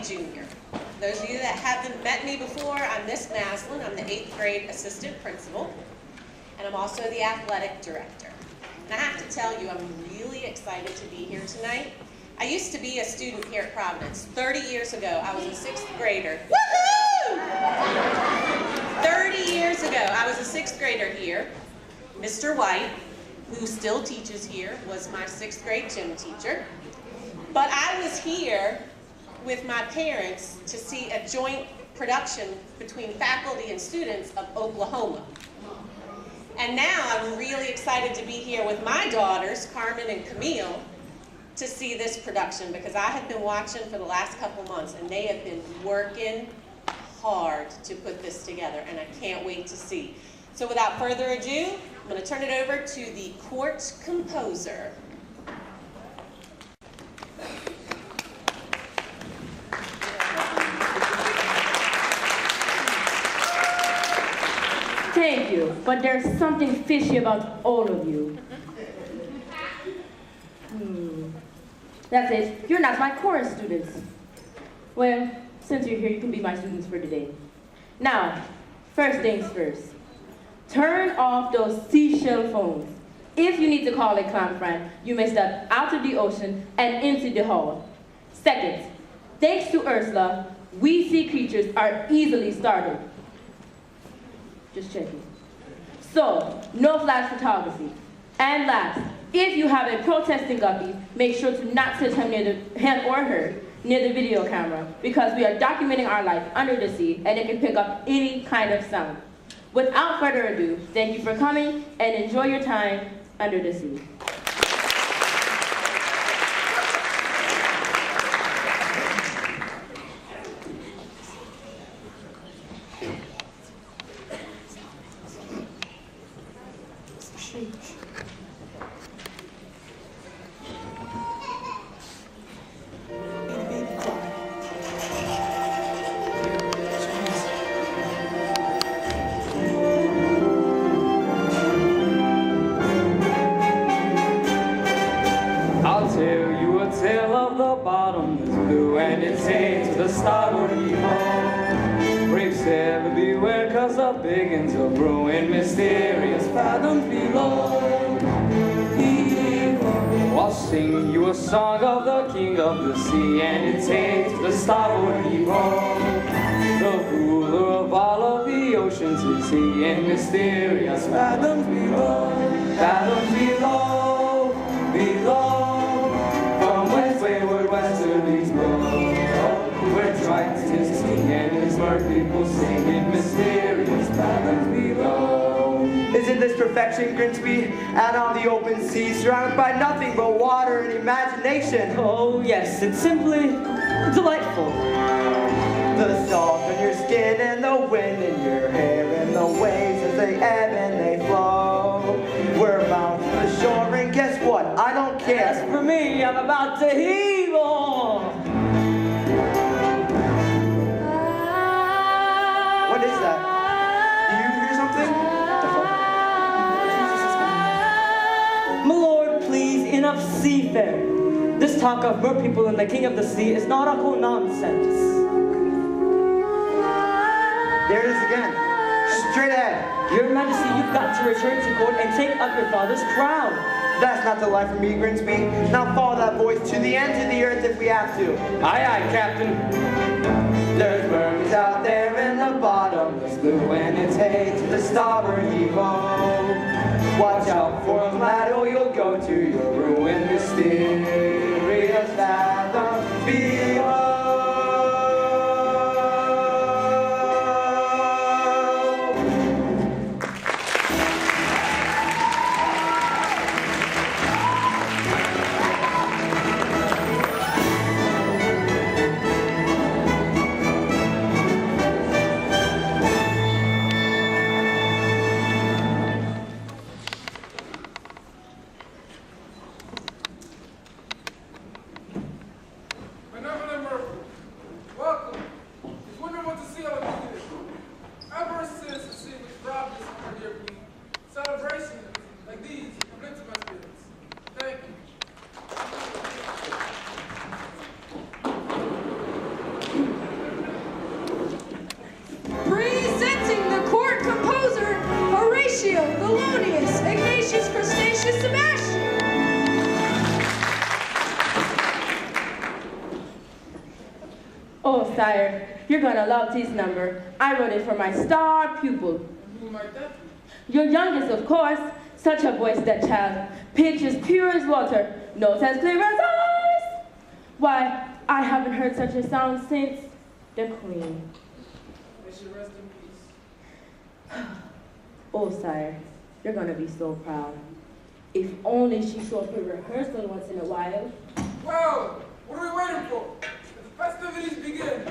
junior. Those of you that haven't met me before, I'm Miss Maslin. I'm the 8th grade assistant principal, and I'm also the athletic director. And I have to tell you, I'm really excited to be here tonight. I used to be a student here at Providence. 30 years ago, I was a 6th grader. Woohoo! 30 years ago, I was a 6th grader here. Mr. White, who still teaches here, was my 6th grade gym teacher. But I was here with my parents to see a joint production between faculty and students of Oklahoma. And now I'm really excited to be here with my daughters, Carmen and Camille, to see this production, because I have been watching for the last couple months and they have been working hard to put this together, and I can't wait to see. So without further ado, I'm going to turn it over to the court composer. Thank you, but there's something fishy about all of you. That's it. You're not my chorus students. Well, since you're here, you can be my students for today. Now, first things first. Turn off those seashell phones. If you need to call a clown friend, you may step out of the ocean and into the hall. Second, thanks to Ursula, we sea creatures are easily started. Just checking. So, no flash photography. And last, if you have a protesting guppy, make sure to not sit him or her near the video camera, because we are documenting our life under the sea and it can pick up any kind of sound. Without further ado, thank you for coming and enjoy your time under the sea. Song of the king of the sea, and it takes the starboard heave-ho. The ruler of all of the oceans is he, in mysterious fathoms below, below, from whence wayward westerlies blow, where Triton's his king and his mirth people sing in mysterious fathoms below. Isn't this perfection, Grimsby? Out on the open sea, surrounded by nothing but water and imagination. Oh yes, it's simply delightful. The salt on your skin and the wind in your hair and the waves as they ebb and they flow. We're bound to the shore and guess what? I don't care. As for me, I'm about to heave on. What is that? Do you hear something? My lord, please, enough seafaring. This talk of mer people and the king of the sea is nautical nonsense. There it is again. Straight ahead. Your Majesty, you've got to return to court and take up your father's crown. That's not the life for me, Grimsby. Now follow that voice to the ends of the earth if we have to. Aye, aye, Captain. There's mermaids out there in the bottomless blue, and it's hey to the starboard heave-ho. Watch out for them, lad, or you'll go to your ruin, mysterious fathoms below. sire, you're gonna love this number. I wrote it for my star pupil. Who might that be? Your youngest, of course. Such a voice, that child. Pitch as pure as water. Notes as clear as ice. Why, I haven't heard such a sound since the Queen. May she rest in peace. Oh, sire, you're gonna be so proud. If only she showed up for rehearsal once in a while. Well, what are we waiting for? The festivities begin.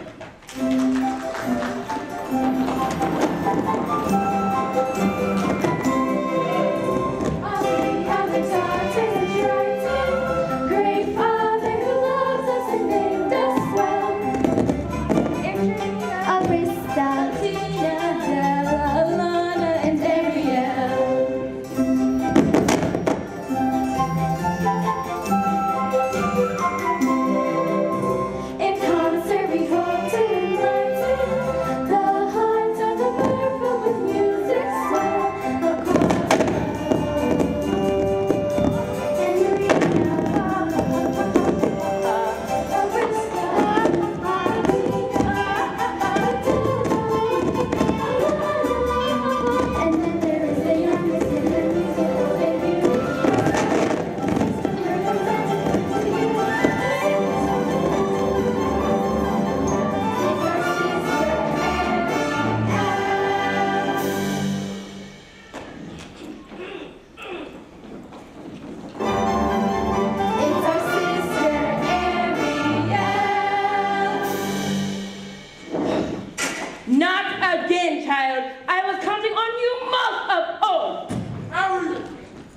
Not again, child. I was counting on you most of all. Ariel,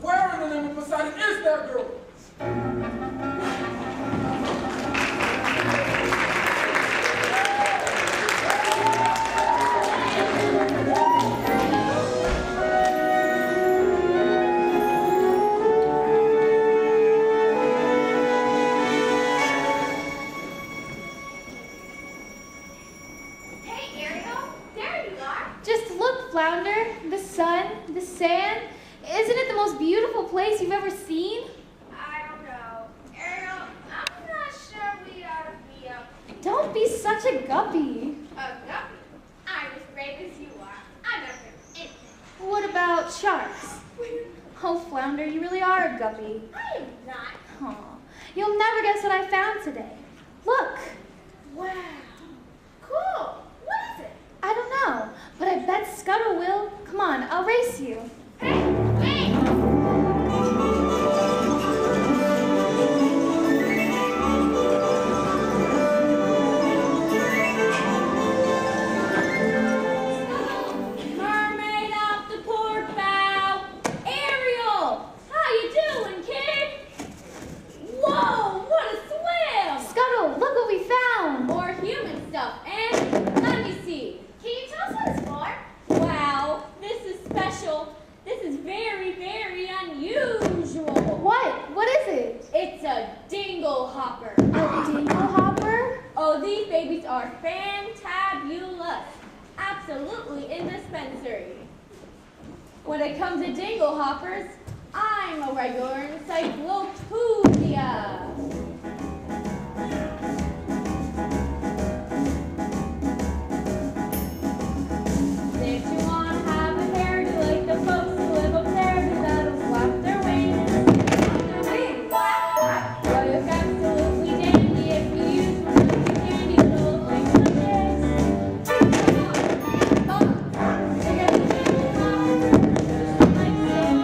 where in the name of Poseidon is that girl? Hey, Ariel, there you are. Just look, Flounder. The sun, the sand. Isn't it the most beautiful place you've ever seen? I don't know. Ariel, I'm not sure we ought to be up. Don't be such a guppy. A guppy. I'm as brave as you are. I'm not afraid of anything. What about sharks? Oh, Flounder, you really are a guppy. I am not. Aw, you'll never guess what I found today. Look. Wow. Cool. What is it? I don't know, but I bet Scuttle will. Come on, I'll race you. Hey, wait. Mermaid off the port bow. Ariel, how you doing, kid? Whoa, what a swim! Scuttle, look what we found. More human stuff, and let me see. Can you tell us what it's for? Wow, this is special. This is very, very unusual. What? What is it? It's a dingle hopper. A dingle hopper? Oh, these babies are fantabulous. Absolutely indispensary. When it comes to dingle hoppers, I'm a regular encyclopedia. If you want to have a hairdo like the folks who live up there, that'll flap their wings. Well, it's absolutely dandy if you use one of these candy little things like this. They got the dingle hopper, just like this.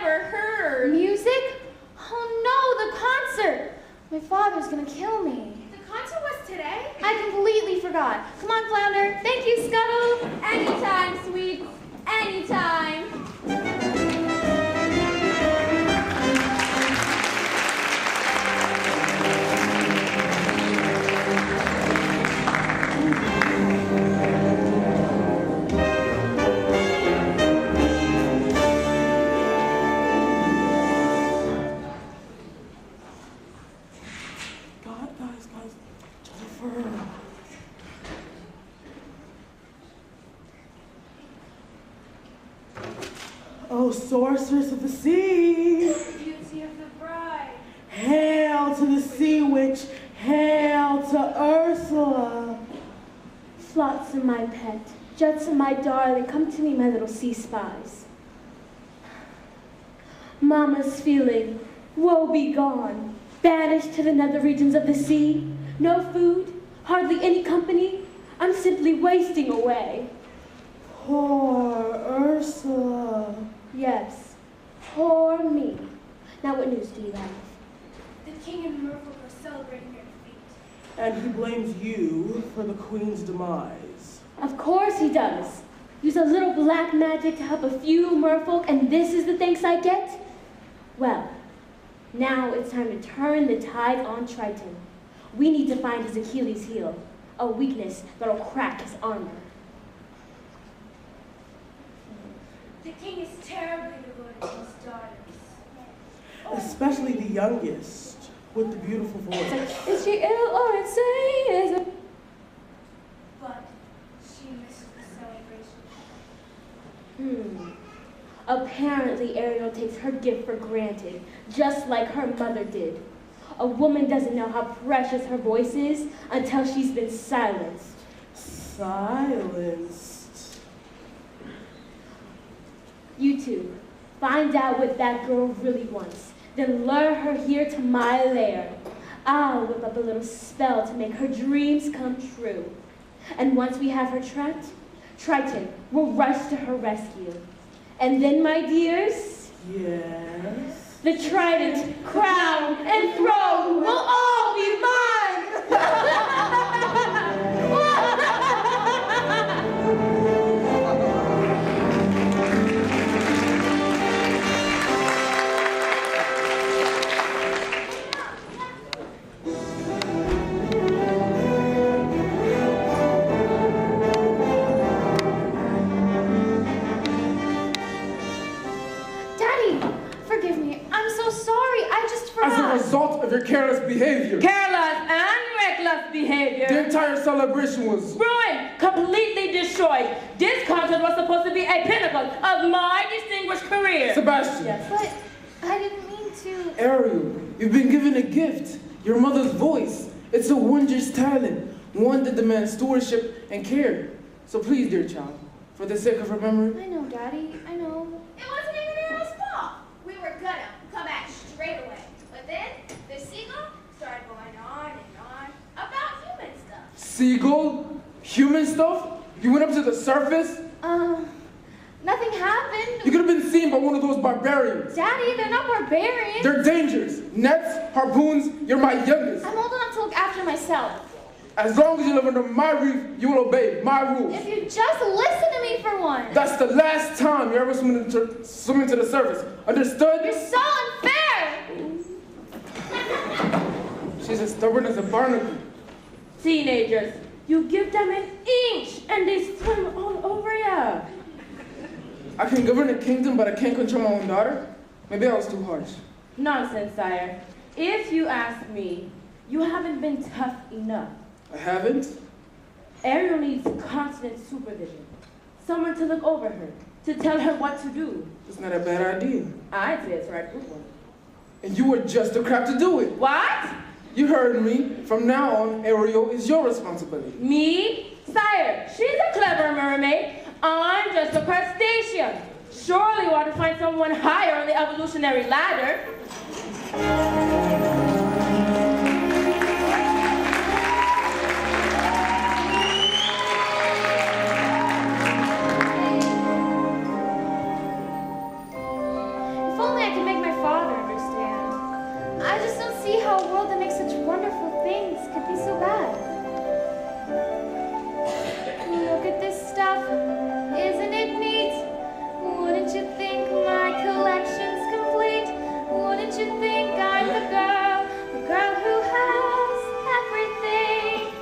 ever heard. Music? Oh no, the concert! My father's gonna kill me. The concert was today? I completely forgot. Come on, Flounder. Thank you, Scuttle. Anytime, sweet. Anytime. Guys, Jennifer. Oh, sorceress of the sea, Beauty of the bride. hail to the sea witch, hail to Ursula. Flotsam, my pet, Jetsam, my darling, come to me, my little sea spies. Mama's feeling, woe be gone, banished to the nether regions of the sea. No food, hardly any company. I'm simply wasting away. Poor Ursula. Yes, poor me. Now what news do you have? The king and Merfolk are celebrating their defeat. And he blames you for the queen's demise. Of course he does. Use a little black magic to help a few merfolk, and this is the thanks I get? Well, now it's time to turn the tide on Triton. We need to find his Achilles heel, a weakness that'll crack his armor. The king is terribly devoted to his daughters. Especially the youngest, with the beautiful voice. Is she ill or insane? Is it? But she missed the celebration. Apparently Ariel takes her gift for granted, just like her mother did. A woman doesn't know how precious her voice is until she's been silenced. Silenced. You two, find out what that girl really wants, then lure her here to my lair. I'll whip up a little spell to make her dreams come true. And once we have her trapped, Triton will rush to her rescue. And then, my dears, Yes. the trident, crown, and throne will all be mine! Daddy, forgive me. I'm so sorry. I just forgot. As a result of your careless behavior, Careless and reckless behavior. the entire celebration was Ruined, completely destroyed. This concert was supposed to be a pinnacle of my distinguished career. Sebastian. Yes. But I didn't mean to. Ariel, you've been given a gift, your mother's voice. It's a wondrous talent, one that demands stewardship and care. So please, dear child, for the sake of her memory, I know, Daddy. I know. It wasn't even Ariel's fault. We were gonna come back straight away. But then the seagull started going on about human stuff. seagull, human stuff, you went up to the surface, Nothing happened. you could have been seen by one of those barbarians. Daddy, they're not barbarians. They're dangerous. Nets, harpoons, you're my youngest. I'm old enough to look after myself. As long as you live under my roof, you will obey my rules. If you just listen to me for once. That's the last time you're ever swimming to the surface. Understood? You're so unfair. She's as stubborn as a barnacle. Teenagers, you give them an inch and they swim all over you. I can govern a kingdom, but I can't control my own daughter? Maybe I was too harsh. Nonsense, sire. If you ask me, you haven't been tough enough. I haven't? Ariel needs constant supervision. Someone to look over her, to tell her what to do. It's not a bad idea. I'd say it's the right good one. And you were just the crap to do it. What? You heard me. From now on, Ariel is your responsibility. Me? Sire, she's a clever mermaid. I'm just a crustacean. Surely we ought to find someone higher on the evolutionary ladder. If only a world that makes such wonderful things could be so bad? Look at this stuff. Isn't it neat? Wouldn't you think my collection's complete? Wouldn't you think I'm the girl who has everything?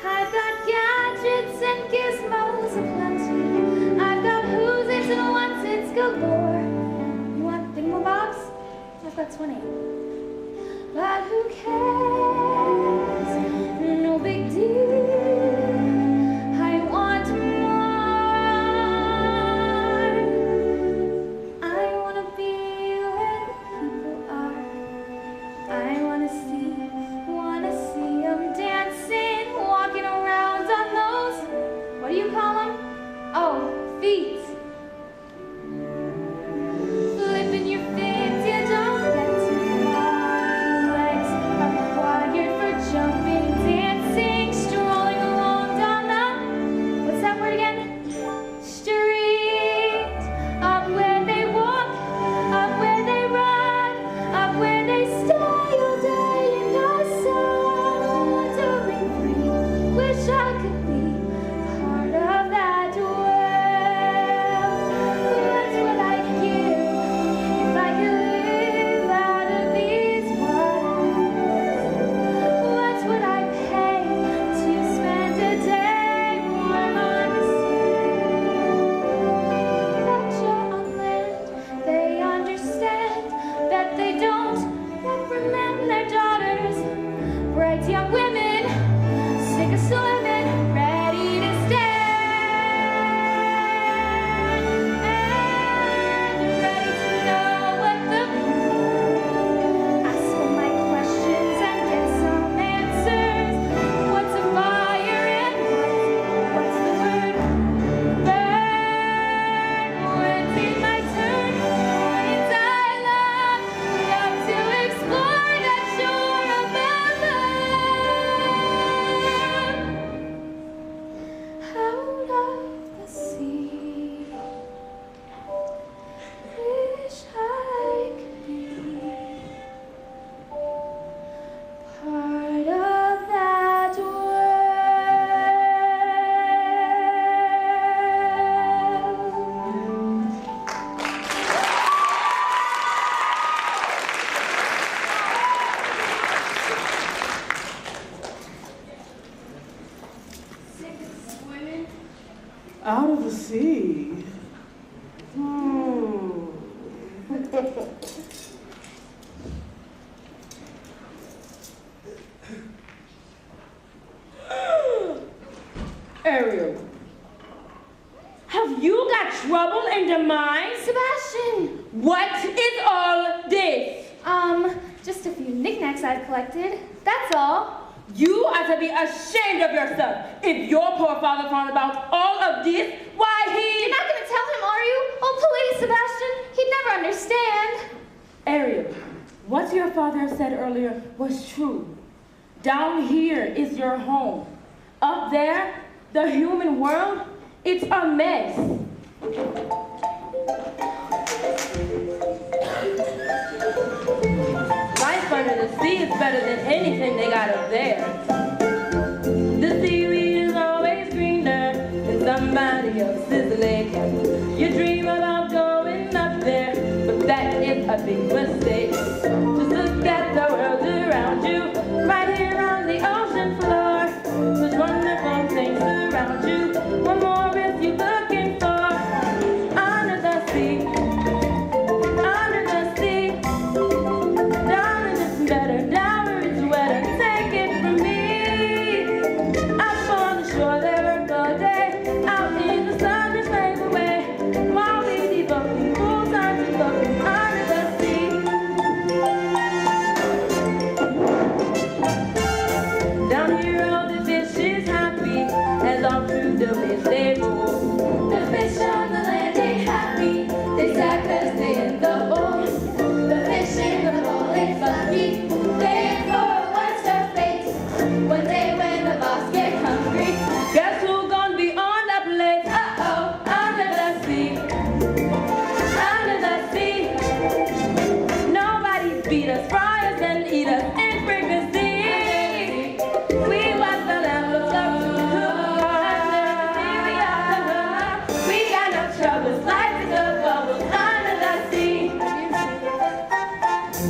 I've got gadgets and gizmos aplenty. I've got who's its and what's its galore. You want thingamabobs? I've got 20. But who cares? No big deal. I want more. I want to be where the people are. I want to see them dancing, walking around on those, what do you call them? Oh, feet. Flipping your feet, you don't get too far. Legs are required for jumping, dancing, strolling along down the, what's that word again? Street. Up where they walk, up where they run, up where they stay all day in the sun, wandering free. Wish I could be part of that world. That's what I'd give if I could live out of these waters. What's what I'd pay to spend a day warm on the sea? That you're on land, they understand that they don't reprimand their daughters. Bright young women, sick of swimming, ready to stand, and ready to know what the ask all my questions and get some answers. What's a fire and what's the word? Burn. When's it my turn? When's I love to explore that shore above out of the sea. Wish I could be part of that world. Out of the sea. Ariel, have you got trouble in your mind? Sebastian! What is all this? Just a few knickknacks I've collected. That's all. You are to be ashamed of yourself. If your poor father found about all of this, why You're not gonna tell him, are you? Oh, please, Sebastian. He'd never understand. Ariel, what your father said earlier was true. Down here is your home. Up there, the human world, it's a mess. Life under the sea is better than anything they got up there. The seaweed is always greener than somebody else's lake. You dream about going up there, but that is a big mistake. Just look at the world around you, right here on the ocean floor. Such wonderful things around you. What more is you looking for? Under the sea, under the sea. Down and it's better, down where it's wetter. Take it from me. Up on the shore there work all day. Out in the sun just slave away. While we devote full time to looking under the sea. The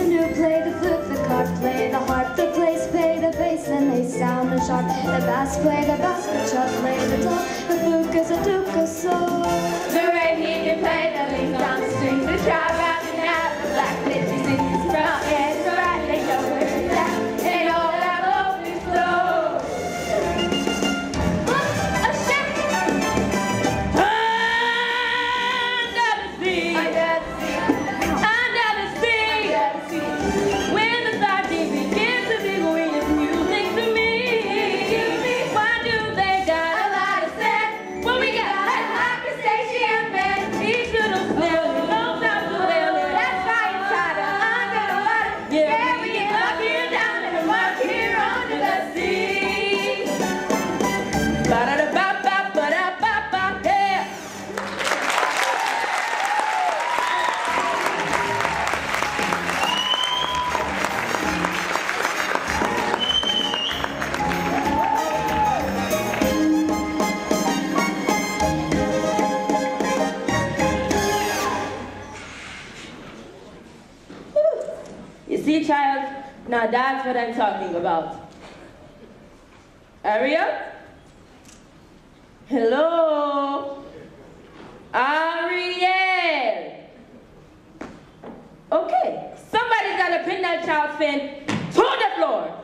new play, the flute, the card play, the harp, the plays play, the bass, and they sound the sharp. The bass play, the bass, the chub play, the top, the book is a duke of soul. The red he can play the links on the strings, the trap rapping out, the black bitch he sings from it, the right they know where it's at, and all that love is slow. A ship under the sea, under the sea, under the sea, under the sea. When the sardine begins to be going, it's music to me. Why do they got a lot of sense when we got hot crustacean men? Each little snail knows how to live. That's why it's hotter under the water. Yeah, we get up here down and walk here under the sea. Ba-da-da-ba-ba-ba-da-ba-ba, yeah. You see, child? Now that's what I'm talking about. Ariel? Hello? Ariel! Okay, somebody's gotta pin that child's fin to the floor.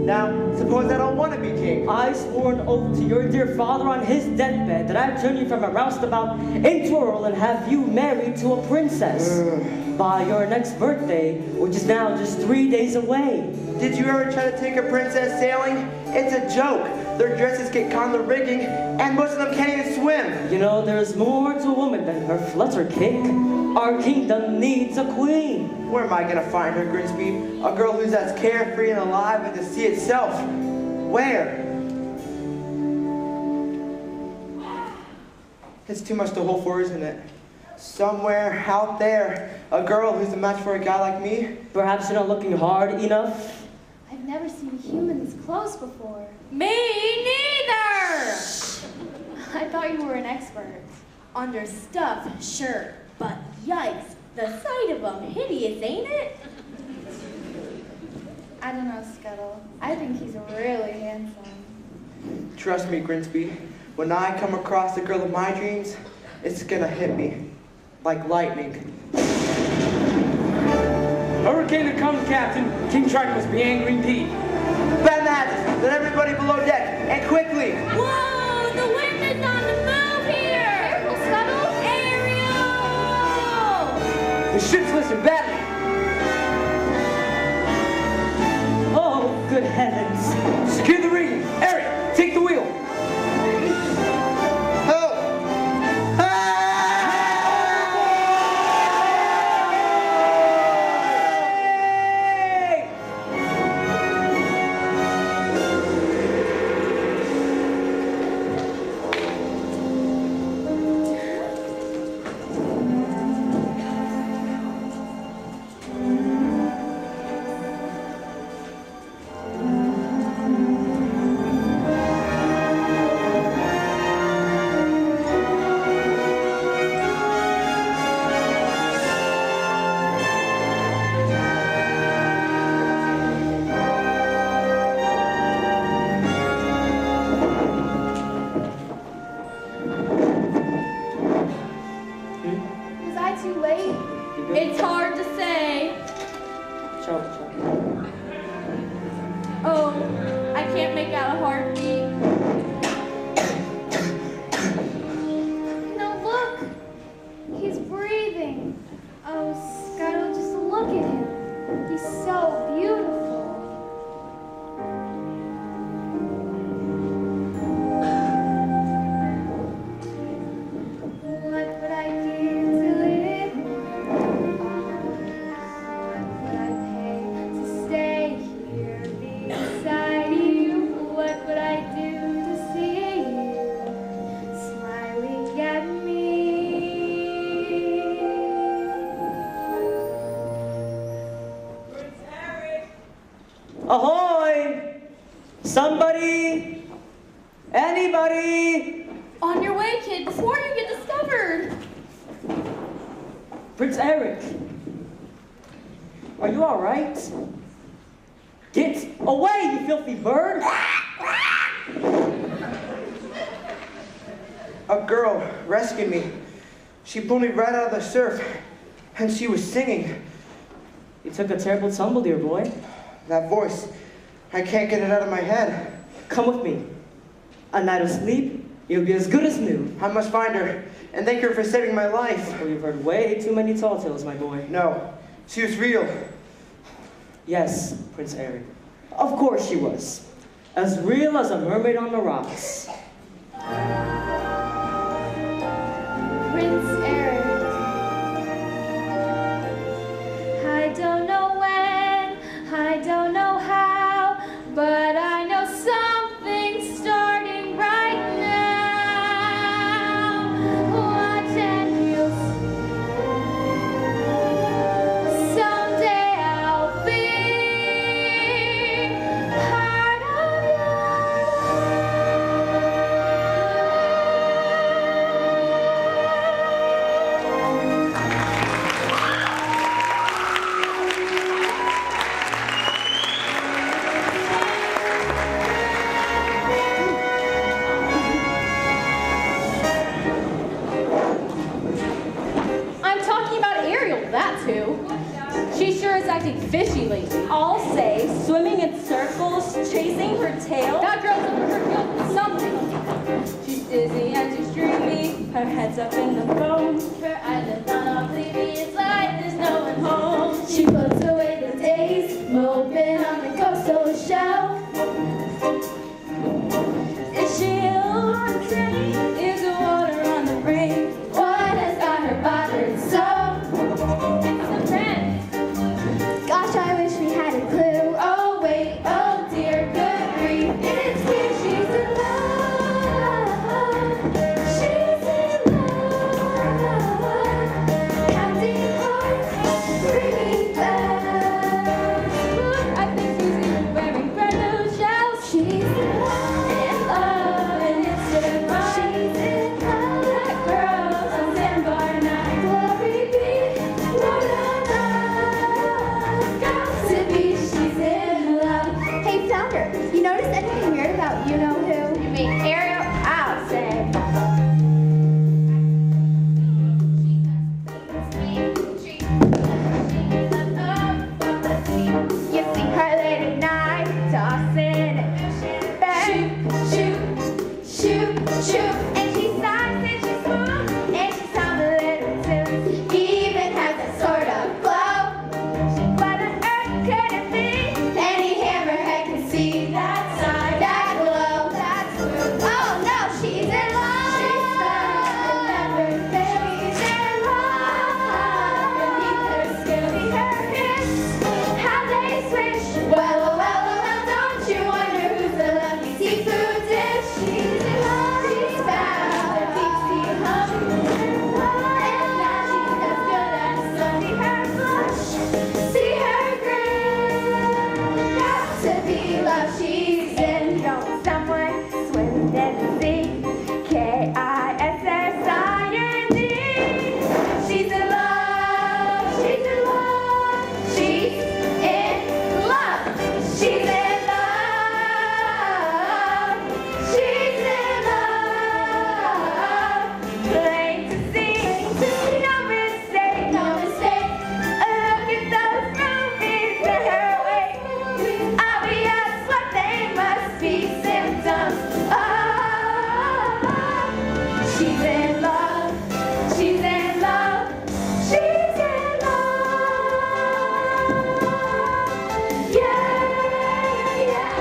Now, suppose I don't want to be king. I swore an oath to your dear father on his deathbed that I'd turn you from a roustabout into a earl and have you married to a princess by your next birthday, which is now just 3 days away. Did you ever try to take a princess sailing? It's a joke. Their dresses get caught in the rigging, and most of them can't even swim. You know, there's more to a woman than her flutter kick. Our kingdom needs a queen. Where am I gonna find her, Grinsby? A girl who's as carefree and alive as the sea itself. Where? It's too much to hold for, isn't it? Somewhere out there, a girl who's a match for a guy like me. Perhaps you're not looking hard enough. I've never seen a human this close before. Me neither! I thought you were an expert. Under stuff, sure, but yikes, the sight of them hideous, ain't it? I don't know, Scuttle. I think he's really handsome. Trust me, Grinsby. When I come across the girl of my dreams, it's gonna hit me like lightning. Hurricane to come, Captain. King Trike must be angry indeed. Bend the hatches, let everybody below deck, and quickly. Whoa, the wind is on the move here! Careful, Scuttle! Ariel! The ship's listed badly. Oh, good heavens. Secure the rigging. Ariel, take the wheel. Help! Anybody? On your way, kid, before you get discovered. Prince Eric. Are you all right? Get away, you filthy bird! A girl rescued me. She pulled me right out of the surf, and she was singing. You took a terrible tumble, dear boy. That voice, I can't get it out of my head. Come with me. A night of sleep, you'll be as good as new. I must find her, and thank her for saving my life. Oh, you've heard way too many tall tales, my boy. No, she was real. Yes, Prince Eric. Of course she was. As real as a mermaid on the rocks. Prince Eric. I don't know when, I don't know how, but I know something's starting right now. Watch and you'll see. Someday I'll be part of your I'm talking about Ariel, that's who. She sure is acting fishy lately. I'll say, swimming in circles, chasing her tail. That girl's over her guilt with something. She's dizzy and she's dreamy, her head's up in the foam. Her eyes are on oblivious light, there's no one home. She puts away the days, moping on the coastal shelf. Is she ill? Is the water on the brink? What has got her bothered so? It's the friend. Gosh, I wish we had a clue. Oh wait, oh dear, good grief. It's clear she's in love. She's in love. Counting hearts, ringing bells. I think she's even wearing brand new shells. She's in love, and it's divine. She's in love. That girl's on standby night. Glory be, Lord of love. Got to be, she's in love. Hey, Founder, you notice anything weird about you know who? You mean Ariel? I'll say. You see her late at night, tossing and back. Shoot, shoot, shoot, shoot. And she sighs and she swoops, and she sounds a little too. He even has a sort of glow. What on earth could it be? Any hammerhead can see that side, that glow, that's true. Oh no, she's in love. She's found everything. She's in love. Beneath her skin, see her hips, how they swish. Well, oh, well, oh, well, don't you wonder who's the lucky seafood dish? She's in love. She's found a deep sea hum. And now she's as good as sun. See her blush, see her grin. Got to be love. She's in. Know someone swimming in the sea. KISSING. She's in love. She's in love. She's in love. She's in love. She's in love. Plain to see, no mistake, no mistake. Look at those movies, they're awake. Obvious what they must be symptoms of. She's in love. She's in love. She's in love. Yeah, yeah.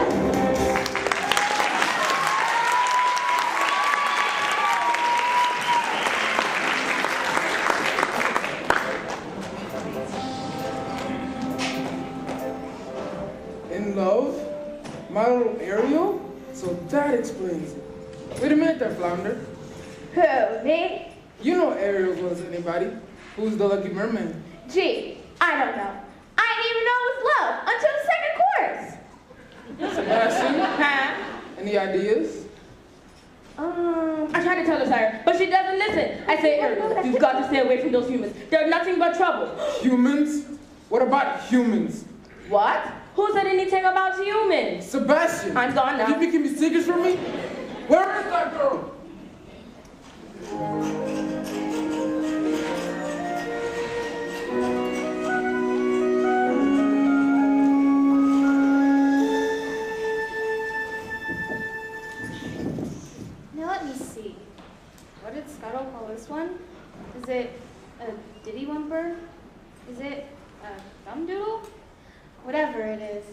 In love? My little Ariel? So that explains it. Wait a minute there, Flounder. Who, me? You know Ariel as well as anybody. Who's the lucky mermaid? Gee, I don't know. I didn't even know it was love until the second chorus. Sebastian, any ideas? tell her, sire, but she doesn't listen. I say, Ariel, you've got to stay away from those humans. They're nothing but trouble. Humans? What about humans? What? Who said anything about humans? Sebastian! I'm gone now. Are you making me secrets from me? Where is that girl? Now let me see. What did Scuttle call this one? Is it a diddy whimper? Is it a thumb doodle? Whatever it is,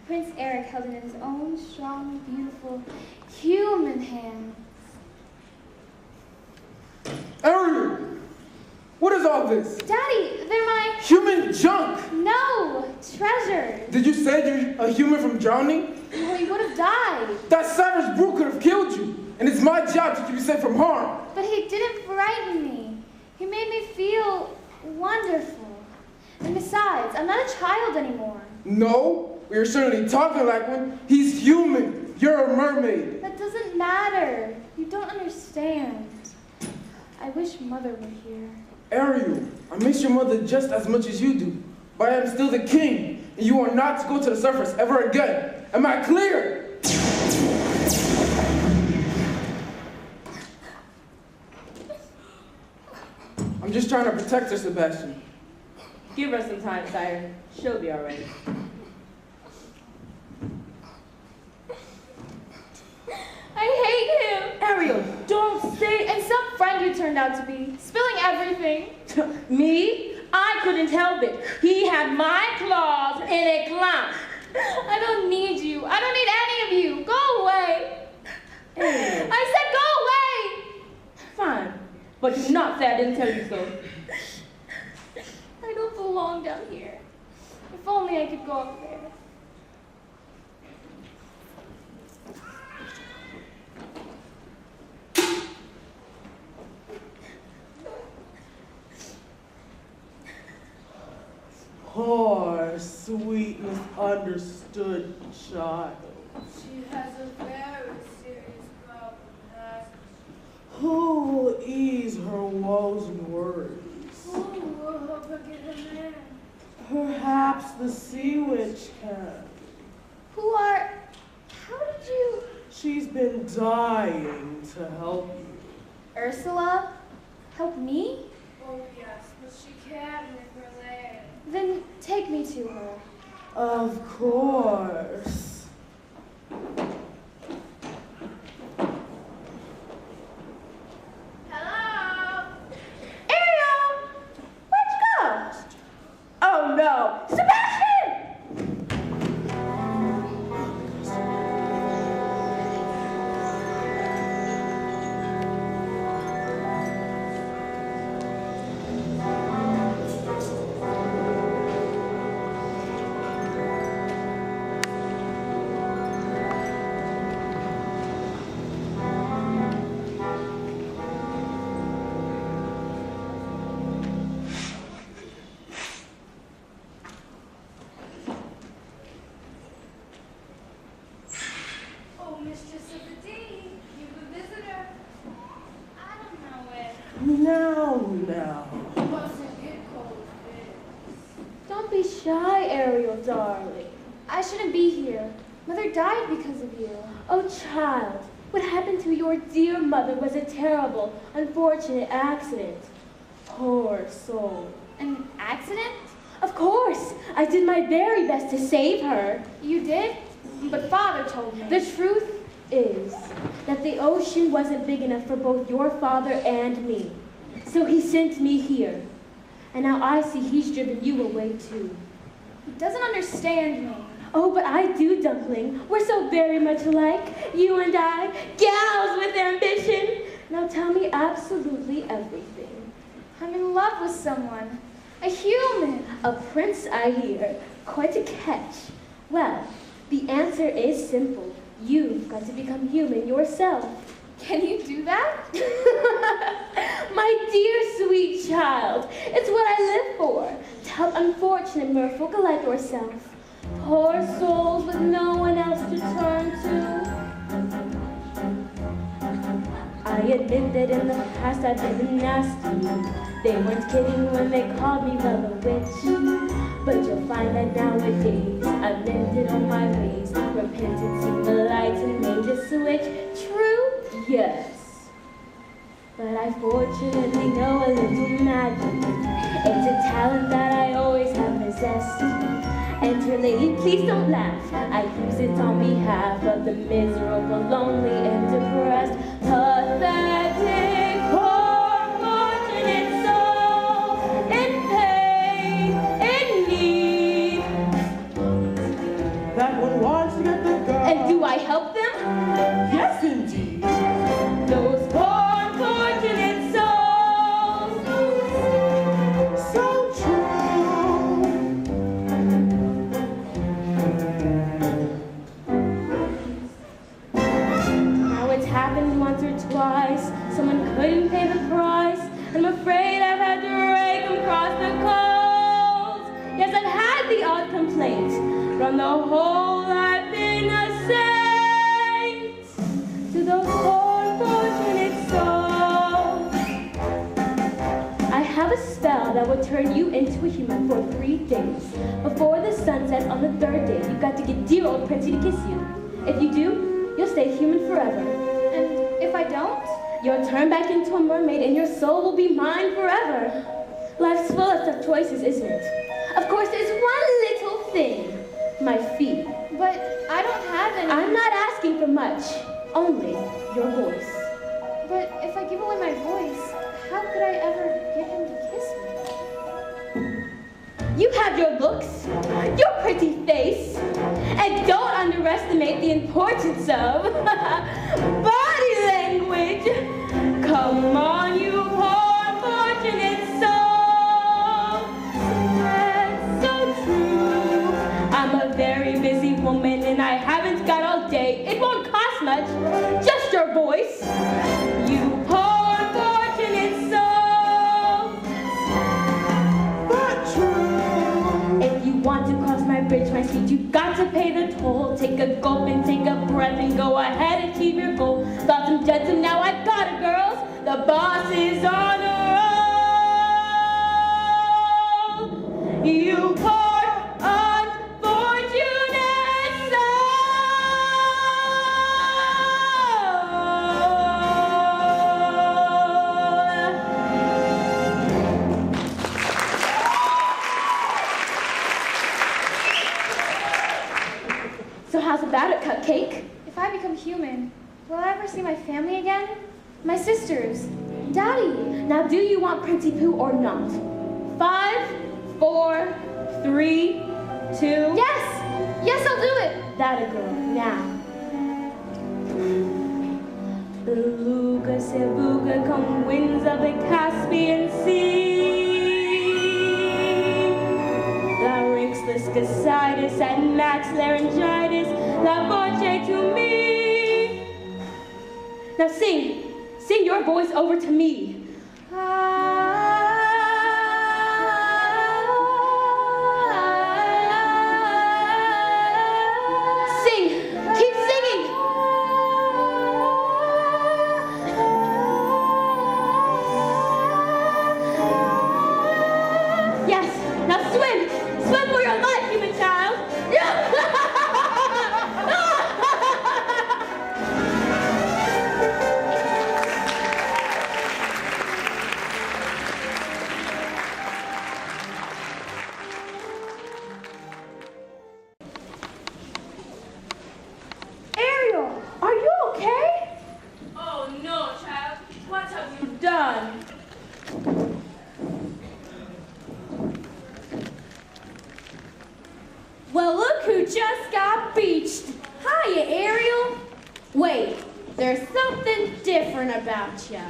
Prince Eric held it in his own strong, beautiful, human hands. Ariel! What is all this? Daddy, they're my... Human junk! No! Treasures! Did you say you're a human from drowning? Well, you would have died. That savage brute could have killed you, and it's my job to keep you safe from harm. But he didn't frighten me. He made me feel wonderful. And besides, I'm not a child anymore. No, you're certainly talking like one. He's human. You're a mermaid. That doesn't matter. You don't understand. I wish Mother were here. Ariel, I miss your mother just as much as you do, but I am still the king, and you are not to go to the surface ever again. Am I clear? I'm just trying to protect her, Sebastian. Give her some time, sire. She'll be all right. I hate him. Ariel, don't say... And some friend you turned out to be, spilling everything. Me? I couldn't help it. He had my claws in a clown. I don't need you. I don't need any of you. Go away. Ariel. I said go away. Fine, but do not say I didn't tell you so. I don't belong down here. If only I could go up there. Poor, sweet, misunderstood child. She has a very serious problem, hasn't she? Who will ease her woes and worries? Who will help her get a man? Perhaps the sea witch can. How did you... She's been dying to help you. Ursula? Help me? Oh yes, but she can't make her land. Then take me to her. Of course. Hello? Ariel! Where'd you go? Oh no! Sebastian! Oh, Mistress of the Dean, you've a visitor. I don't know it. Now. Mustn't get cold feet. Don't be shy, Ariel, darling. I shouldn't be here. Mother died because of you. Oh, child, what happened to your dear mother was a terrible, unfortunate accident. Poor soul. An accident? Of course, I did my very best to save her. You did? But Father told me. The truth is that the ocean wasn't big enough for both your father and me. So he sent me here. And now I see he's driven you away too. He doesn't understand me. Oh, but I do, Dumpling. We're so very much alike. You and I, gals with ambition. Now tell me absolutely everything. I'm in love with someone. A human. A prince, I hear. Quite a catch. Well, the answer is simple. You've got to become human yourself. Can you do that? My dear sweet child, it's what I live for. To help unfortunate merfolk like yourself. Poor souls with no one else to turn to. I I admit that in the past I've been nasty. They weren't kidding when they called me the witch. But you'll find that nowadays I've mended all my ways. Repented, seen the light, and made a switch. True? Yes. But I fortunately know a little magic. It's a talent that I always have possessed. Enter lady, please don't laugh. I use it on behalf of the miserable, lonely, and depressed. Pathetic, poor, fortunate soul in pain, in need. That one wants to get the girl. And do I help them? Yes, indeed. Those poor, fortunate souls. So true. Now it's happened once or twice. Someone couldn't pay the price. I'm afraid I've had to rake them across the coals. Yes, I've had the odd complaint. From the whole I've been a saint. To those poor, fortunate souls. I have a spell that will turn you into a human for 3 days. Before the sunset on the 3rd day, you've got to get dear old Princey to kiss you. If you do, you'll stay human forever. And if I don't? You'll turn back into a mermaid and your soul will be mine forever. Life's full of tough choices, isn't it? Of course, there's one little thing. My feet. But I don't have any. I'm not asking for much. Only your voice. But if I give away my voice, how could I ever get him to kiss me? You have your looks, your pretty face, and don't underestimate the importance of body language. Come on, you poor, fortunate soul. That's so true. I'm a very busy woman and I haven't got all day. It won't cost much, just your voice. You poor, fortunate soul. But true. If you want to cross my bridge, my street, you've got to pay the toll. Take a gulp and take a breath and go ahead and achieve your goal. Thought some judgment, now I've got it, girls. The boss is on a roll. You poor, unfortunate soul. So how's about it, Cupcake? If I become human, will I ever see my family again? My sisters, Daddy. Now, do you want Princey Pooh or not? 5, 4, 3, 2. Yes! Yes, I'll do it! That a girl. Now. Beluga, Sebuga, come winds of the Caspian Sea. Larynx, Liscositis, and max laryngitis, la voce to me. Now sing. Sing your voice over to me. Sing. Keep singing. Yes. Now swim. Swim for your life, human child. Ariel, are you okay? Oh no, child. What have you done? Well, look who just got beached. Hiya, Ariel. Wait, there's something different about you.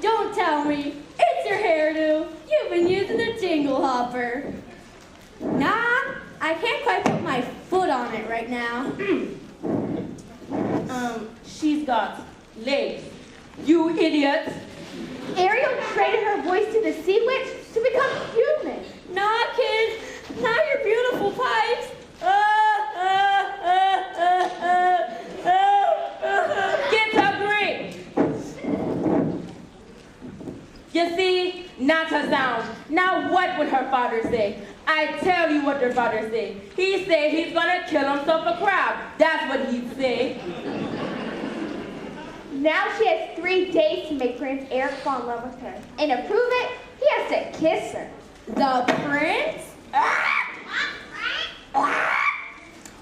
Don't tell me. It's your hairdo. You've been using a jingle hopper. Nah, I can't quite put my foot on it right now. She's got legs. You idiot. Ariel traded her voice to the sea witch to become human. Nah, kid. Not your beautiful pipes. Get a grip. You see, not a sound. Now what would her father say? I tell you what her father say. He say he's gonna kill himself a crab. That's what he'd say. Now she has 3 days to make Prince Eric fall in love with her. And to prove it, he has to kiss her. The prince?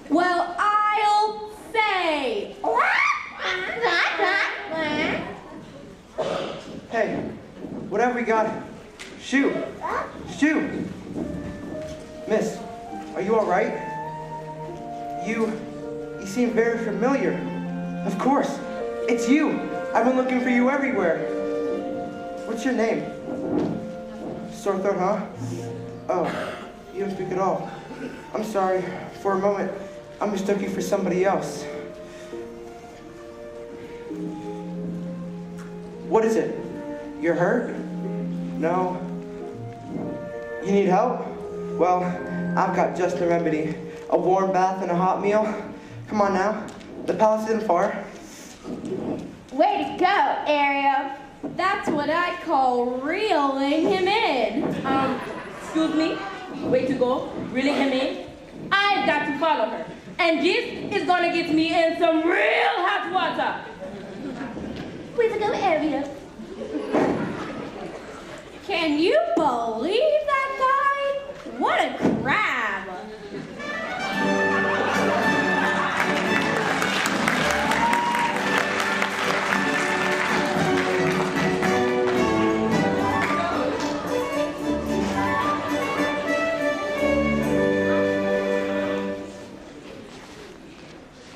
Well, I'll say. Hey, whatever we got, shoot. Shoot. Miss, are you all right? You seem very familiar. Of course, it's you. I've been looking for you everywhere. What's your name? Sore throat, huh? Oh, you don't speak at all. I'm sorry. For a moment, I mistook you for somebody else. What is it? You're hurt? No? You need help? Well, I've got just the remedy. A warm bath and a hot meal. Come on now. The palace isn't far. Way to go, Ariel. That's what I call reeling him in. Excuse me? Way to go? Reeling him in? I've got to follow her. And this is gonna get me in some real hot water. Way to go, Ariel. Can you believe that guy? What a crab.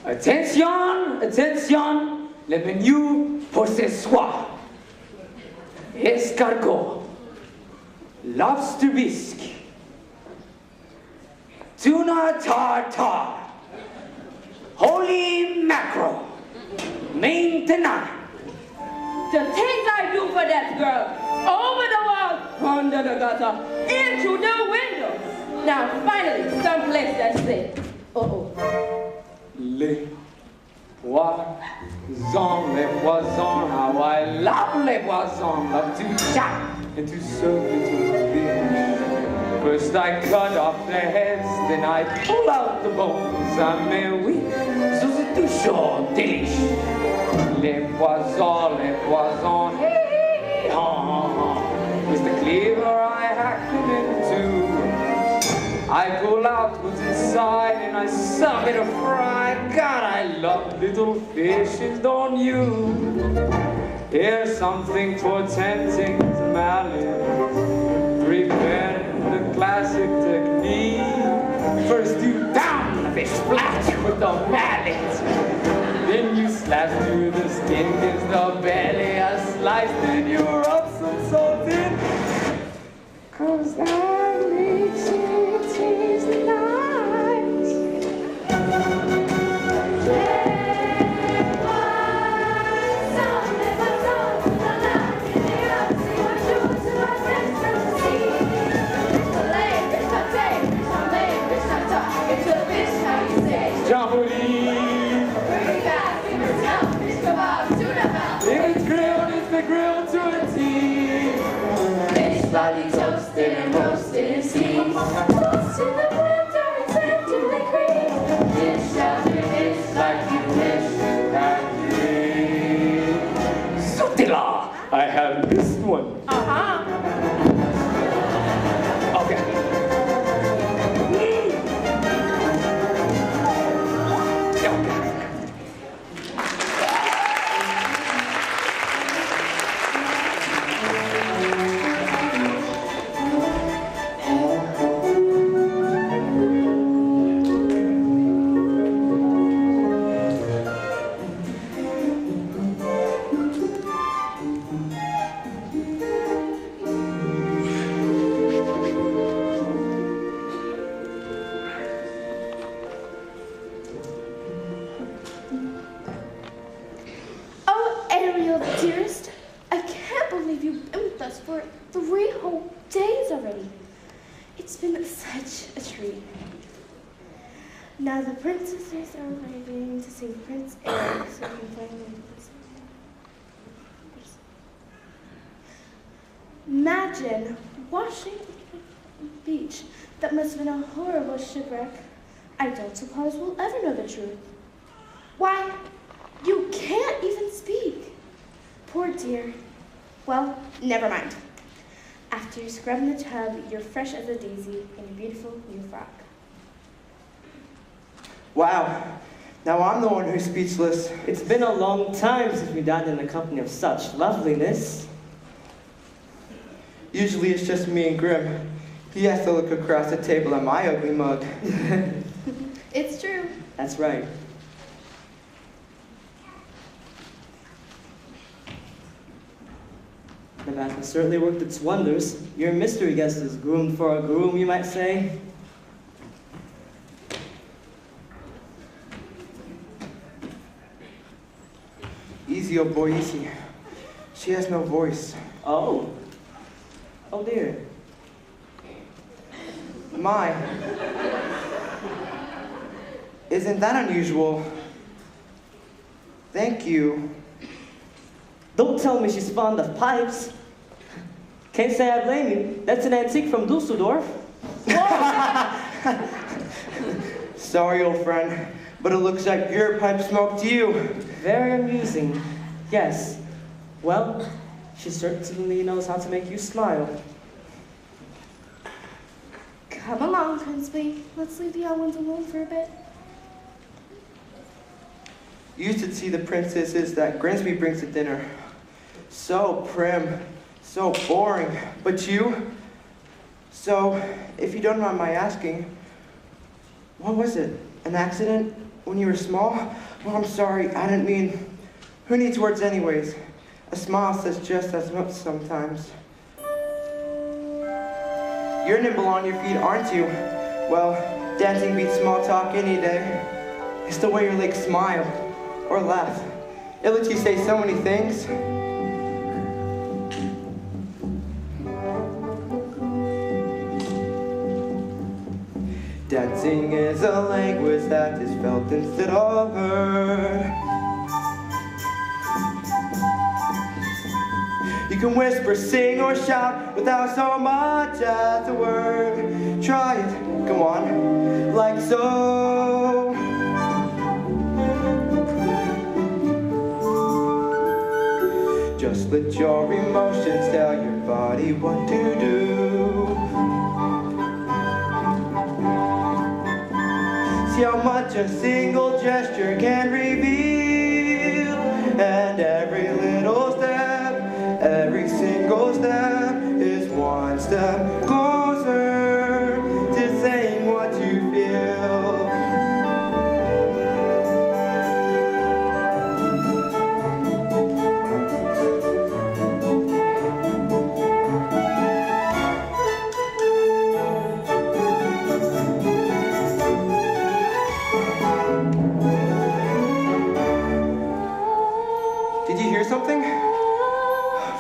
Attention, attention, le menu pour ce soir. Escargot, lobster bisque, tuna tartare, holy mackerel, maintenant. The things I do for that girl. Over the wall, under the gutter, into the window. Now, finally, someplace that's safe. Uh-oh. Les poissons, how I love les poissons, love to chop and to serve little fish. First I cut off their heads, then I pull out the bones. Ah mais oui, so c'est toujours délicieux. Les poissons, hey, with the cleaver I hack them into. I pull out what's inside and I suck it to fry. God, I love little fishes, don't you? Here's something portending to malice. Prepare the classic technique. First you pound the fish flat with the mallet. Then you slash through the skin, gives the belly a slice. Then you rub some salt in. 'Cause that makes it taste nice. Jamboree. It's the grill to a tea. Fish body toasted and roasted and steamed. Toast in the blender and tenderly creamed. Dish after dish like you wish that you. Sotila, I have this one. Uh-huh. Okay. Oh, Ariel, dearest, I can't believe you've been with us for 3 whole days already. It's been such a treat. Now the princesses are arriving to see Prince Eric so we can finally Imagine washing on the beach. That must have been a horrible shipwreck. I don't suppose we'll ever know the truth. Why, you can't even speak. Poor dear. Well, never mind. After you scrub in the tub, you're fresh as a daisy in your beautiful new frock. Wow, now I'm the one who's speechless. It's been a long time since we dined in the company of such loveliness. Usually it's just me and Grim. He has to look across the table at my ugly mug. It's true. That's right. The bath has certainly worked its wonders. Your mystery guest is groomed for a groom, you might say. Easy, old boy, easy. She has no voice. Oh. Oh dear. My. Isn't that unusual? Thank you. Don't tell me she's fond of pipes. Can't say I blame you. That's an antique from Dusseldorf. Sorry, old friend, but it looks like your pipe smoked you. Very amusing. Yes. Well, she certainly knows how to make you smile. Come along, Prinsley. Let's leave the young ones alone for a bit. You should see the princesses that Grimsby brings to dinner. So prim, so boring. But you? So, if you don't mind my asking, what was it? An accident when you were small? Well, I'm sorry, I didn't mean... Who needs words anyways? A smile says just as much sometimes. You're nimble on your feet, aren't you? Well, dancing beats small talk any day. It's the way your legs smile or laugh. It lets you say so many things. Dancing is a language that is felt instead of heard. You can whisper, sing, or shout without so much as a word. Try it, come on, like so. Just let your emotions tell your body what to do. See how much a single gesture can reveal. And every little step, every single step is one step closer to saying what you feel. Did you hear something?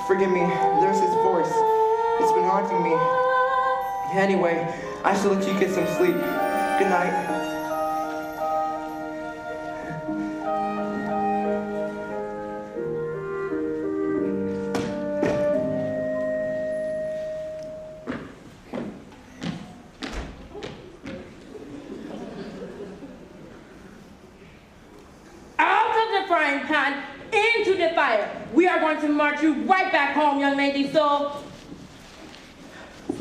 Forgive me, there's his voice. It's been haunting me. Anyway, I shall let you get some sleep. Good night. Out of the frying pan, into the fire. We are going to march you right back home, young lady, so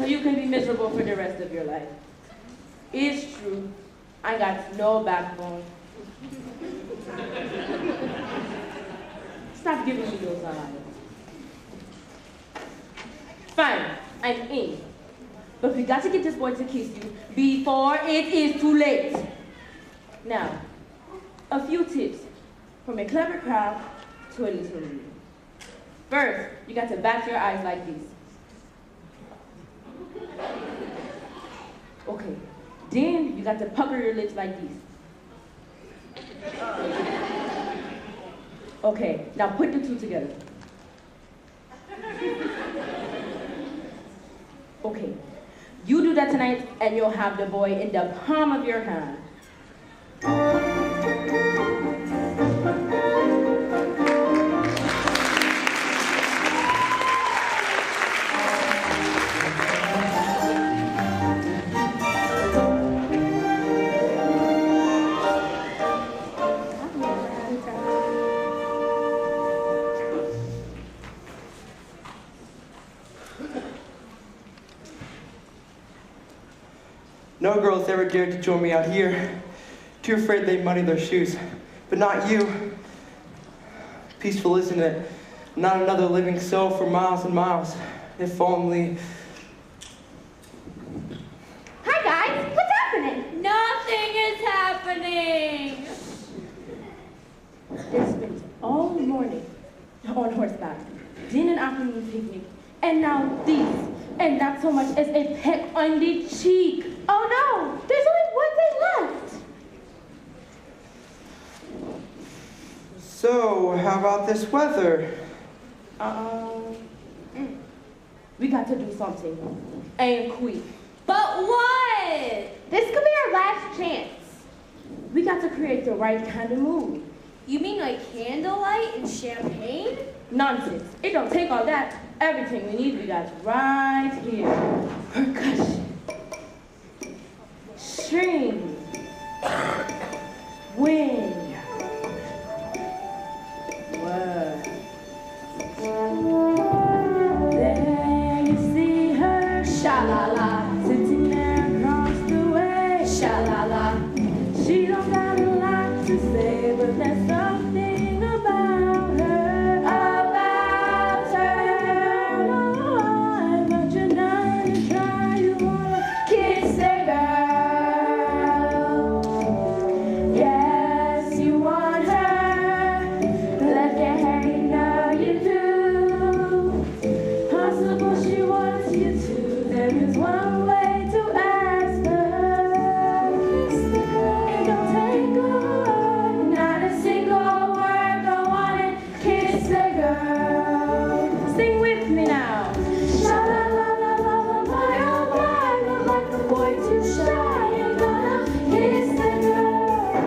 you can be miserable for the rest of your life. It's true, I got no backbone. Stop giving me those eyes. Fine, I'm in. But we got to get this boy to kiss you before it is too late. Now, a few tips from a clever crowd to a little room. First, you got to bat your eyes like this. Okay, then you got to pucker your lips like this. Okay, now put the two together. Okay, you do that tonight and you'll have the boy in the palm of your hand. No girls ever dared to join me out here. Too afraid they'd muddy their shoes. But not you. Peaceful, isn't it? Not another living soul for miles and miles. If only... Hi guys, what's happening? Nothing is happening. They spent all morning on horseback, dinner and afternoon picnic, and now this, and not so much as a peck on the cheek. Oh no, there's only one day left. So, how about this weather? We got to do something, and quick. But what? This could be our last chance. We got to create the right kind of mood. You mean like candlelight and champagne? Nonsense. It don't take all that. Everything we need, we got right here. Percussion. String. Wind. Word. There you see her. Sha-la-la. Sitting there across the way. Sha-la-la. She don't got a lot to say, but there's something about her. About her. Oh, but you're dying to try. You wanna kiss the girl. Yes, you want her. Look at her, you know you do. Possible she wants you to. There is one way to ask her. It don't take a word, not a single word. Go on and kiss the girl. Sing with me now. Sha la la la la la, my oh my, not like a boy too shy. Ain't gonna kiss the girl.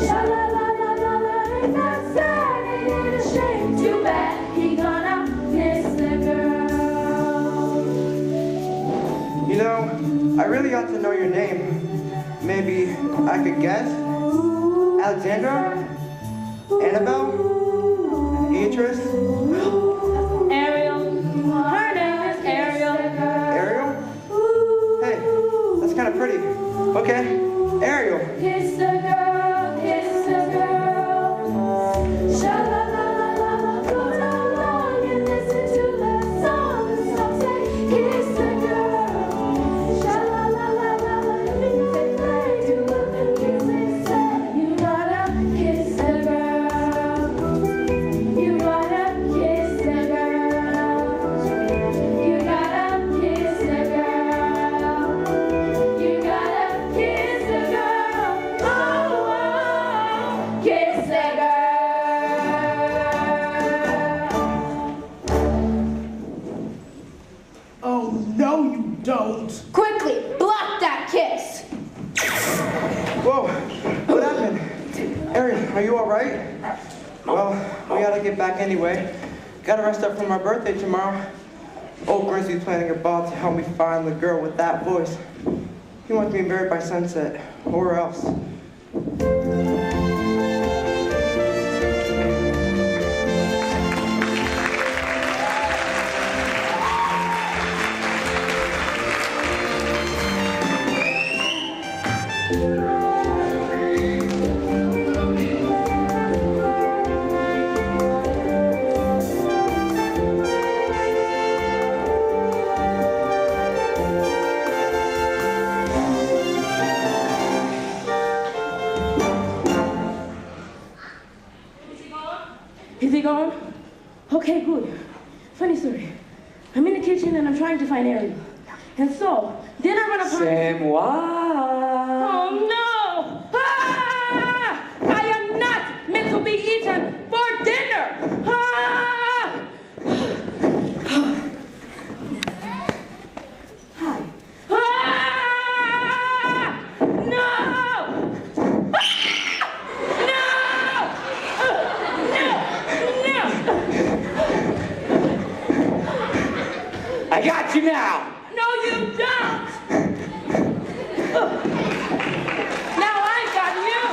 Sha la la la la la, ain't that sad? Ain't it a shame? Too bad he gonna kiss the girl. You know, I really ought to know your name. Maybe I could guess? Alexandra? Annabelle? Beatrice? Ariel. Her name is Ariel. Ariel? Hey, that's kind of pretty. Okay, Ariel. Kiss the girl, kiss the girl. Sha la la la la la, go down long and listen to the song. The song say, kiss the girl. Sha la la la la la, music play, do what the music say. You gotta kiss the girl. You gotta kiss the girl. You gotta kiss the girl. You gotta kiss the girl. Oh, oh, kiss the girl. Oh, no, you don't. Quickly, block that kiss. Whoa, what happened? Ariel, are you all right? Well, we gotta get back anyway. Gotta rest up for my birthday tomorrow. Old Grizzly's planning a ball to help me find the girl with that voice. He wants me buried by sunset, or else. Is he gone? Okay, good. Funny story. I'm in the kitchen and I'm trying to find Ariel. And so, then I run upon... C'est moi. Oh no! Ah! I am not meant to be eaten for dinner! Ah! Hi. Ah! No! I got you now. No, you don't! Now I got you!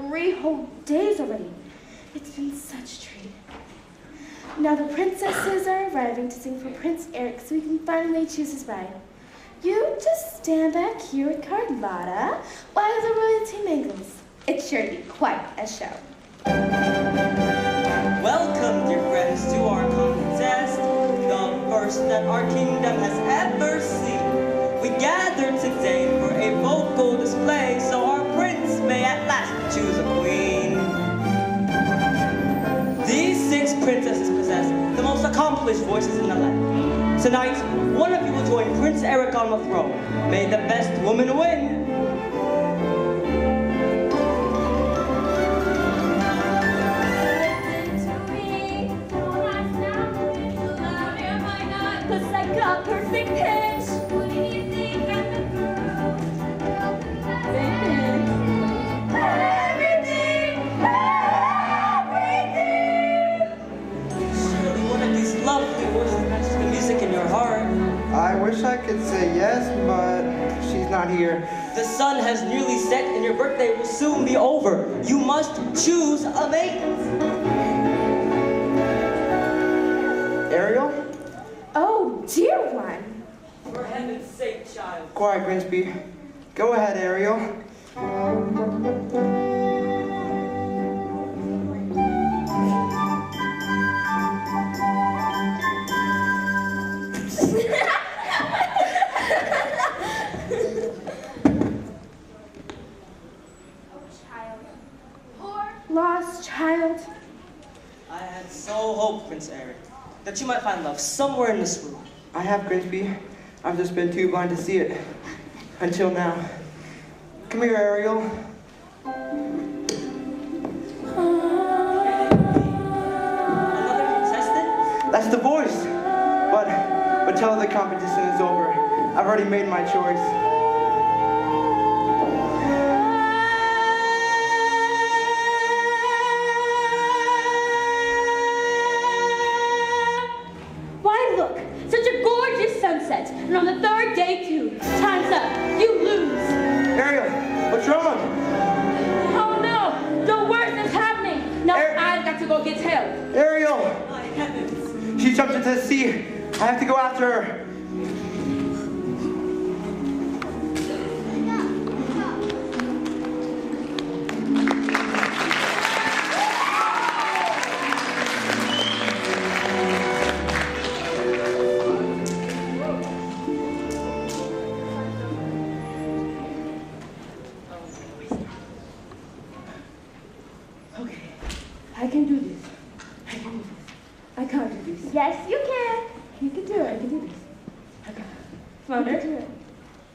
3 whole days already. It's been such a treat. Now the princesses are arriving to sing for Prince Eric so he can finally choose his bride. You just stand back here with Carlotta while the royalty mingles. It's sure to be quite a show. Welcome, dear friends, to our contest, the first that our kingdom has ever seen. We gathered today for a vocal display so our prince may at last choose a queen. These 6 princesses possess the most accomplished voices in the land. Tonight, one of you will join Prince Eric on the throne. May the best woman win. Cause I got perfect pitch. What do you think I'm the girl? Everything, everything. Surely one of these lovely voices matches the music in your heart. I wish I could say yes, but she's not here. The sun has nearly set and your birthday will soon be over. You must choose a mate. Ariel? Oh, dear one. For heaven's sake, child. Quiet, Grinsby. Go ahead, Ariel. Lost child. I had so hoped, Prince Eric, that you might find love somewhere in this room. I have, Grinsby. I've just been too blind to see it. Until now. Come here, Ariel. Another contestant? That's the voice. But till the competition is over, I've already made my choice. Why look, such a gorgeous sunset. And on the 3rd day too. Time's up. You lose. Ariel, what's wrong? Oh no, the worst is happening. Now Eric. I've got to go get help. Ariel! My heavens. She jumped into the sea. I have to go after her. Okay, I can do this. I can do this. I can't do this. Yes, you can. You can do it. I can do this. I can. Flounder? You can do it.